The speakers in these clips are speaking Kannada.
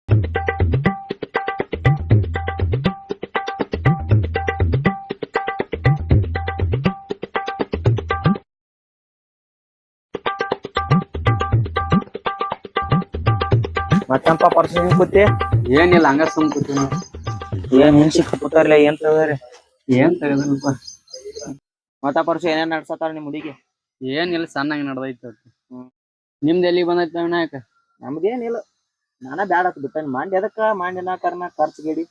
ಮತ್ತಂಪ ಪರ್ಸ ಕೂತಿ ಏನಿಲ್ಲ ಹಂಗ ಸುಮ್ ಕೂತೀವಿ ನಾವು. ಏನ್ ಮಿನ್ಸಿ ಕೂತಾರಲ್ಲ ಏನ್ ತಗೋರಿ ಏನ್ ತೆಗದಲ್ಪ ಮತ್ತ ಪರ್ಸ ಏನೇನ್ ನಡ್ಸತಾರ ನಿಮ್ ಹುಡುಗಿ? ಏನಿಲ್ಲ ಸಣ್ಣಂಗ ನಡ್ದೈತಿ. ಹ್ಮ್. ನಿಮ್ದು ಎಲ್ಲಿಗೆ ಬಂದೈತಿ ವಿನಾಯಕ? ನಮ್ದೇನಿಲ್ಲ, ನಾನ ಬ್ಯಾಡ ಬಿಟ್ಟೇನ್ ಮಂಡಿ ಎದಕ್ಕ ಮಂಡಿನ ಕರ್ನ ಖರ್ಚು ಗೇಡಿ.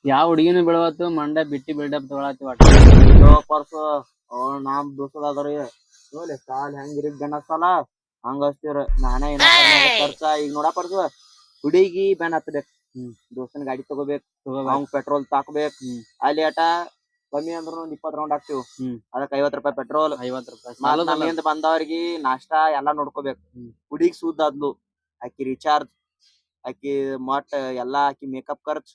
ಯಾವ ಹುಡುಗಿನೂ ಬೆಳವತ್ತು ಮಂಡ್ಯ ಬಿಟ್ಟಿ ಬಿಲ್ಡಪ್ ತಗೊಳತಿ ಒಟ್ಟ. ಪರ್ಸು ನಾಮ್ ದೋಸ್ತದಾದ್ರಿ ನೋಡ್ಲಿ ಕಾಲ್ ಹೆಂಗಿರಿ ಗಣಸಲ್ಲ ಹಂಗ ಹಚ್ತೀರ. ನಾನೇ ಏನ ಖರ್ಚ ಈಗ ನೋಡ ಪರ್ಸು ಹುಡುಗಿ ಬ್ಯಾನ್ ಹತ್ಬೇಕು. ದೋಸ್ತನ ಗಾಡಿ ತಗೋಬೇಕು, ಅವ್ನ್ ಪೆಟ್ರೋಲ್ ತಾಕ್ಬೇಕು. ಅಲ್ಲಿ ಆಟ ಕಮ್ಮಿ ಅಂದ್ರ ಒಂದ್ 20 ರೌಂಡ್ ಹಾಕ್ತಿವ್. ಅದಕ್ಕ 50 ರೂಪಾಯಿ ಪೆಟ್ರೋಲ್, 50 ರೂಪಾಯಿ ನಮ್ಮಿಂದ ಬಂದವ್ರಿಗೆ ನಾಷ್ಟಾ ಎಲ್ಲಾ ನೋಡ್ಕೋಬೇಕು. ಹುಡುಗಿ ಸುದ್ದಾದ್ಲು, ಆಕಿ ರಿಚಾರ್ಜ್, ಆಕಿ ಮಟ್ ಎಲ್ಲಾ, ಆಕಿ ಮೇಕಪ್ ಖರ್ಚ್,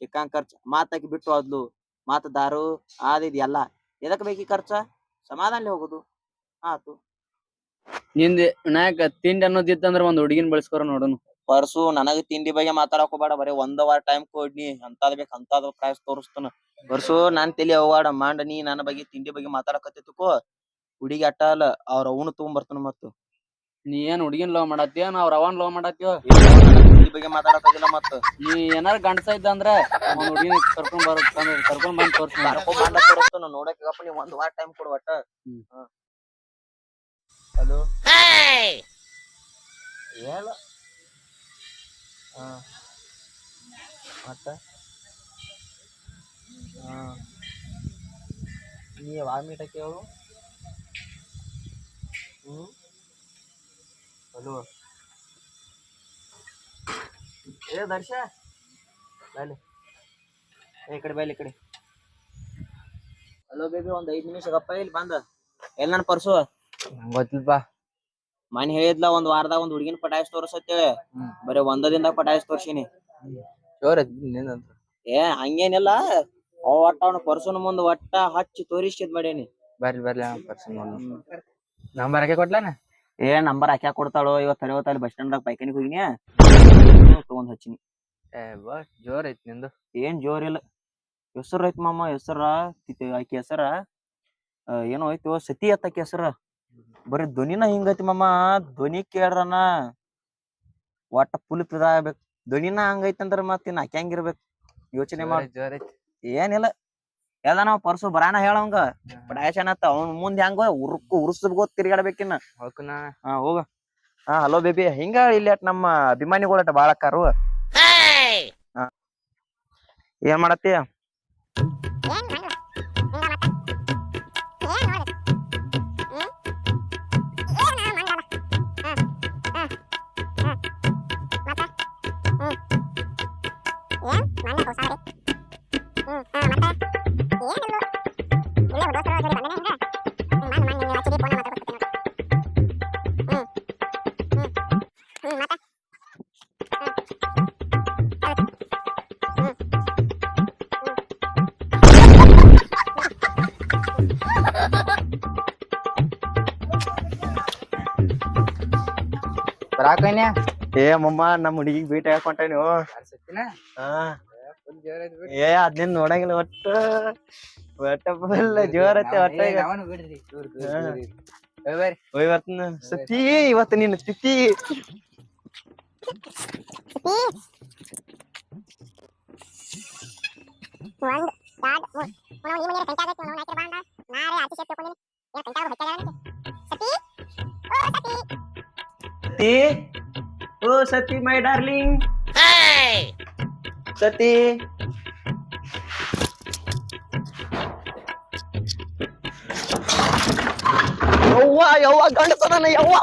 ಚಿಕ್ಕನ್ ಖರ್ಚ್, ಮಾತ್ ಆಕಿ ಬಿಟ್ಟು ಹೋದ್ಲು, ಮಾತ್ ದಾರು ಆದಿದ್ ಎಲ್ಲಾ ಎದಕ್ ಬೇಕಿ ಖರ್ಚ? ಸಮಾಧಾನ ಹೋಗುದು ಆತು. ನಿಂದ ವಿನಾಯಕ ತಿಂಡಿ ಅನ್ನೋದಿತ್ತಂದ್ರ ಒಂದ್ ಹುಡುಗಿನ ಬೆಳೆಸ್ಕೊರ ನೋಡೋನು. ಪರ್ಸು ನನಗ ತಿಂಡಿ ಬಗ್ಗೆ ಮಾತಾಡಕ್ ಹೋಗ್ಬೇಡ, ಬರೀ ಒಂದ ವಾರ ಟೈಮ್ ಕೊಡ್ನಿ, ಅಂತದ್ ಬೇಕ್ ಅಂತದ್ ಪ್ರೈಸ್ ತೋರಿಸ್ತಾನ. ಪರ್ಸು ನಾನ್ ತಲಿ ಹೋಗ್ಬೇಡ ಮಾಂಡ, ನೀ ನನ್ನ ಬಗ್ಗೆ ತಿಂಡಿ ಬಗ್ಗೆ ಮಾತಾಡಕತ್ತಿದ್ದಕ್ಕೋ ಹುಡುಗಿ ಅಟ್ಟ ಅಲ್ಲ ಅವ್ರ ಅವನು ತಗೊಂಬರ್ತಾನ. ಮತ್ತ ನೀ ಏನ್ ಹುಡುಗಿನ ಲವ್ ಮಾಡತ್ತೀಯ ಅವ್ರ ಅವನ್ ಲವ್ ಮಾಡತ್ತೀವ? ತಿಂಡಿ ಬಗ್ಗೆ ಮಾತಾಡಕತ್ತಿಲ್ಲ. ಮತ್ತ ನೀ ಏನಾರ ಗಂಡಸ ಇದ್ದ ಅಂದ್ರ ಒಂದ್ ಹುಡುಗಿನ ಕರ್ಕೊಂಡ್ ಬಂದ್ ತೋರಿಸ್ತಾನ ನೋಡಕ್. ನೀ ಒಂದ್ ವಾರ ಟೈಮ್ ಕೊಡು ಒಟ್ಟ. ಹಲೋ ಹೇಳ. ಮತ್ತ ನೀ ಯಾವಾಗ ಮೀಟ್ ಆಕಿ ಹೇಳು? ಹಲೋ ಏ ದರ್ಶ ಬಾಯ್ಲಿ, ಈ ಕಡೆ ಬಾಯ್ಲಿ, ಈ ಕಡೆ. ಹಲೋ ಬೇಬಿ, ಒಂದ್ 5 ನಿಮಿಷ ಗಪ್ಪ ಇಲ್ಲಿ ಬಂದ. ಎಲ್ ನನ್ ಪರ್ಸು? ಗೊತ್ತಿಲ್ಪಾ. ಮನ್ ಹೇಳಿದ್ಲ ಒಂದ್ ವಾರದಾಗ ಒಂದ್ ಹುಡುಗಿನ ಪಟಾಯಿಸ್ ತೋರ್ಸತ್ತೇವೆ, ಬರೀ ಒಂದ ದಿನದಾಗ ಪಟಾಯಿಸ್ ತೋರ್ಸಿನಿ. ಏ ಹಂಗೇನಿಲ್ಲ, ಒಟ್ಟ ಅವ್ನ ಪರ್ಸನ್ ಮುಂದ್ ಒಟ್ಟ ಹಚ್ಚಿ ತೋರಿಸಿದ್ ಮಾಡೇನಿ. ಬರ್ಲಿ ಪರ್ಸನ್ ನಂಬರ್ ಹಾಕಿ ಕೊಟ್ಲಾನ? ಏ ನಂಬರ್ ಹಾಕ್ಯಾಕ ಕೊಡ್ತಾಳು. ಇವತ್ತು ಹೊರವತ್ತಲ್ಲಿ ಬಸ್ ಸ್ಟ್ಯಾಂಡ್ ದಾಗ ಬೈಕನಿಗೆ ಹೋಗಿನಿ, ತಗೊಂಡ್ ಹಚ್ಚಿನಿ. ಜೋರ್ ಐತಿ ನಿಂದು. ಏನ್ ಜೋರ್ ಇಲ್ಲ, ಹೆಸರು ಐತ್ ಮಾಮ. ಹೆಸರ ಆಕಿ ಹೆಸರ ಏನೋ ಐತಿ, ಸತಿ ಅತ್ತಾಕಿ ಹೆಸರ. ಬರೀ ಧ್ವನಿನ ಹಿಂಗೈತಿ ಮಾಮ, ಧ್ವನಿ ಕೇಳ್ರನ ಒಟ್ಟ ಫುಲ್ ಫಿದಾ ಆಗ್ಬೇಕು. ಧ್ವನಿನ ಹಂಗೈತಿ ಅಂದ್ರ ಮತ್ತಿನ್ ಆಕಿ ಹೆಂಗಿರ್ಬೇಕು ಯೋಚನೆ ಮಾಡಿ. ಏನಿಲ್ಲ, ಎಲ್ಲ ನಾವ್ ಪರ್ಸು ಬರಾನ ಹೇಳವಂಗ ಪಟಾಯಿಸನತ್ತ. ಅವ್ನ ಮುಂದ್ ಹೆಂಗ ಉರ್ಸದ್ ಗೊತ್ತ ತಿರ್ಗಾಡ್ಬೇಕಿನ್ನ. ಹೋಗ. ಹಲೋ ಬೇಬಿ, ಹಿಂಗ ಇಲ್ಲಿ ಅಟ್ ನಮ್ಮ ಅಭಿಮಾನಿಗಳಟ ಬಾಳಕ್ಕಾರು. ಏನ್ ಮಾಡತ್ತಿ? ಏ ಮಮ್ಮ, ನಮ್ ಹುಡುಗಿಗ್ ಭೇಟಿ ಹಾಕೊಂಟ ನೀವು. ಏ ಅದ್ನೇನ್ ನೋಡಂಗಿಲ್ಲ, ಒಟ್ಟು ಫುಲ್ ಜೋರ್ ಐತೆ. ಒಟ್ಟ ಇವತ್ತು ಸತಿ, ಇವತ್ತು ನಿನ್ನ ತಿಥಿ. ಓ ಸತಿ, ಮೈ ಡಾರ್ಲಿಂಗ್ ಸತಿ. ಯವ್ವ ಗಂಡಸನ ಯವ್ವ.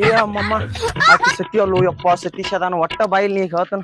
ಏ ಅಮ್ಮಮ್ಮ, ಆಕಿ ಸತಿ ಅಲ್ಲೋ ಯಪ್ಪ, ಸತೀಶ್ ಅದಾನ. ಒಟ್ಟ ಬಾಯಿಲ್ ನೀ ಹೇಳ್ತಾನ.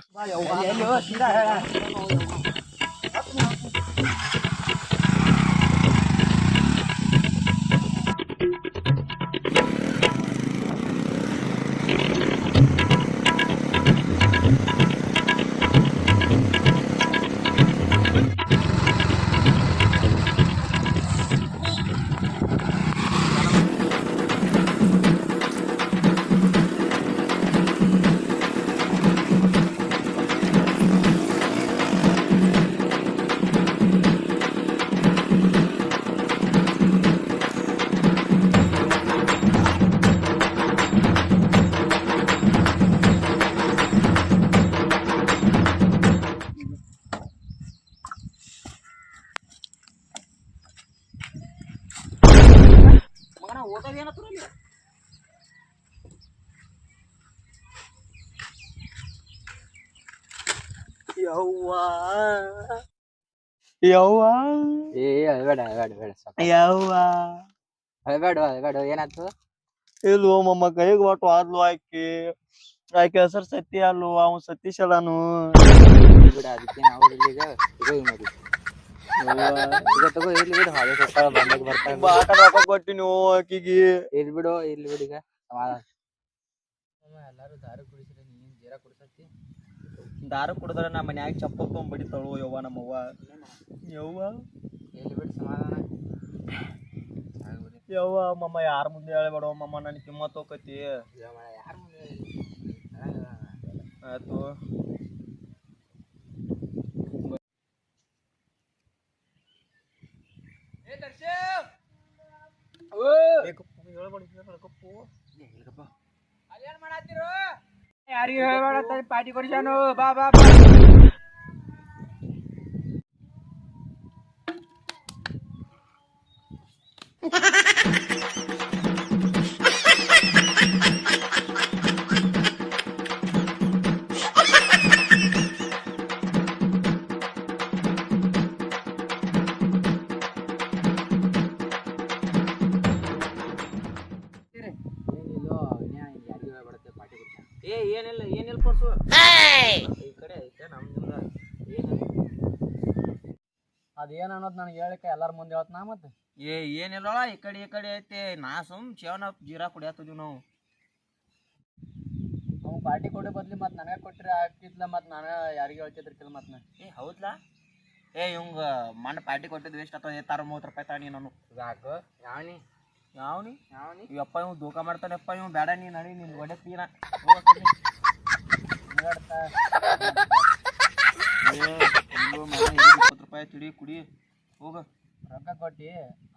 ಯವ್ವಾ ಯವ್ವಾ ಏ ಅಳ್ಬೇಡ ಯವ್ವಾ ಅಳ್ಬೇಡ ಏನಾಯ್ತು ಇಲ್ವೋ ಮಮ್ಮ ಕೈಗೆ ಒಟ್ಟು ಆದ್ಲು ಆಕೆ ಹೆಸರು ಸತ್ಯ ಅಲ್ವ ಅವ್ ಸತೀಶ್ ಅದಾನು ಬಿಡ ಅದಕ್ಕೆ ನಾವು ಈಗ ತಗೋ ನೋಡಿ ತಗೋ ಇರ್ಲಿ ಬಿಡು ಹಾಗೆ ಕೊಟ್ಟಾಳ ಬಂದಾಗ ಬರ್ತಾಳ ರೊಕ್ಕ ಕೊಟ್ಟಿನಿ ಆಕಿಗೆ ಇರ್ಲಿ ಬಿಡು ಈಗ ಸಮಾಧಾನ ಎಲ್ಲಾರು ದಾರು ಕುಡಿಸ್ರಿ ನೀನ್ ಜೀರಾ ಕುಡಿಸತ್ತಿ ದಾರು ಕುಡಿದ್ರೆ ನಾ ಮನ್ಯಾಗ ಚಪ್ಪಲ್ ತೊಗೊಂಡ್ ಬಡಿತಾಳು ಯವ್ವ ನಮ್ಮವ್ವ ಯವ್ವ ಇರ್ಲಿ ಬಿಡು ಸಮಾಧಾನ ಯವ್ವ ಮಮ್ಮ ಯಾರ ಮುಂದೆ ಹೇಳ್ಬೇಡ ಮಮ್ಮ ನನ್ ಕಿಮ್ಮತ್ ಹೋಗತಿ ಯಾರ ಮುಂದೆ ಆಯ್ತು ಯಾರಿಗೂ ಹೇಳ್ಬೇಡ ಪಾರ್ಟಿ ಕೊಡ್ಸಾನು ಬಾ ಏನಿಲ್ಲ ಪರ್ಸು ಈ ಕಡೆ ಐತೆ ನಮ್ದು ಅದೇನ್ ಅನ್ನೋದು ನನಗೆ ಹೇಳಿಕ ಎಲ್ಲಾರ ಮುಂದೆ ಹೇಳ್ತ ನಾ ಮತ್ತೆ ಏನಿಲ್ಲ ಈ ಕಡೆ ಐತೆ ನಾ ಸುಮ್ ಚೇವನ ಜೀರಾ ಕುಡಿಯತ್ತಿದ್ವಿ ನಾವು ಅವ್ನು ಪಾರ್ಟಿ ಕೊಡೋ ಬದ್ಲಿ ಮತ್ತೆ ನನಗೆ ಕೊಟ್ಟಿರಿ ಆಗ್ತಿದ್ಲ ಮತ್ತೆ ನಾನು ಯಾರಿಗೆ ಹೇಳ್ತಿದ್ರಿಕಿಲ್ಲ ಮತ್ತೆ ನಾ ಹೌದ್ಲಾ ಇವಂಗ ಮಣ್ಣ ಪಾರ್ಟಿ ಕೊಟ್ಟಿದ್ದು ವೇಸ್ಟ್ ಅಥವಾ 30 ರೂಪಾಯಿ ತಾಣಿ ನಾನು ಸಾಕು ಯಾವನಿ ಇವಪ್ಪ ಇವ್ ದೂಕ ಮಾಡ್ತಾನಪ್ಪ ಇವ್ ಬೇಡ ನೀ ನಡಿ ನಿನ್ ಒಡೆ ತೀನ 20 ರೂಪಾಯಿ ತಿಳಿ ಕುಡಿ ಹೋಗ ರೊಕ್ಕ ಕೊಟ್ಟಿ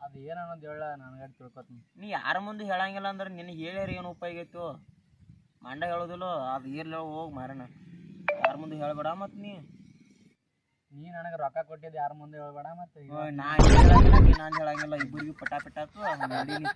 ಅದು ಏನ್ ಅನ್ನೋದು ಹೇಳ ನನಗೆ ತಿಳ್ಕೊತೀನಿ ನೀ ಯಾರ ಮುಂದೆ ಹೇಳಂಗಿಲ್ಲ ಅಂದ್ರೆ ನಿನಗೆ ಹೇಳ್ಯಾರ ಏನು ಉಪಯೋಗ ಐತು ಮಂಡ ಹೇಳೋದಿಲ್ಲ ಅದು ಇರ್ಲಿ ಹೋಗಿ ಮಾರಣ ಯಾರ ಮುಂದೆ ಹೇಳ್ಬೇಡ ಮತ್ ನೀ ನನಗೆ ರೊಕ್ಕ ಕೊಟ್ಟಿದ್ದು ಯಾರ ಮುಂದೆ ಹೇಳ್ಬೇಡ ಮತ್ತೆ ನಾನು ಹೇಳಂಗಿಲ್ಲ ಇಬ್ಬರಿಗೂ ಪಟಾಪಟಾತು ನಡೀನಿ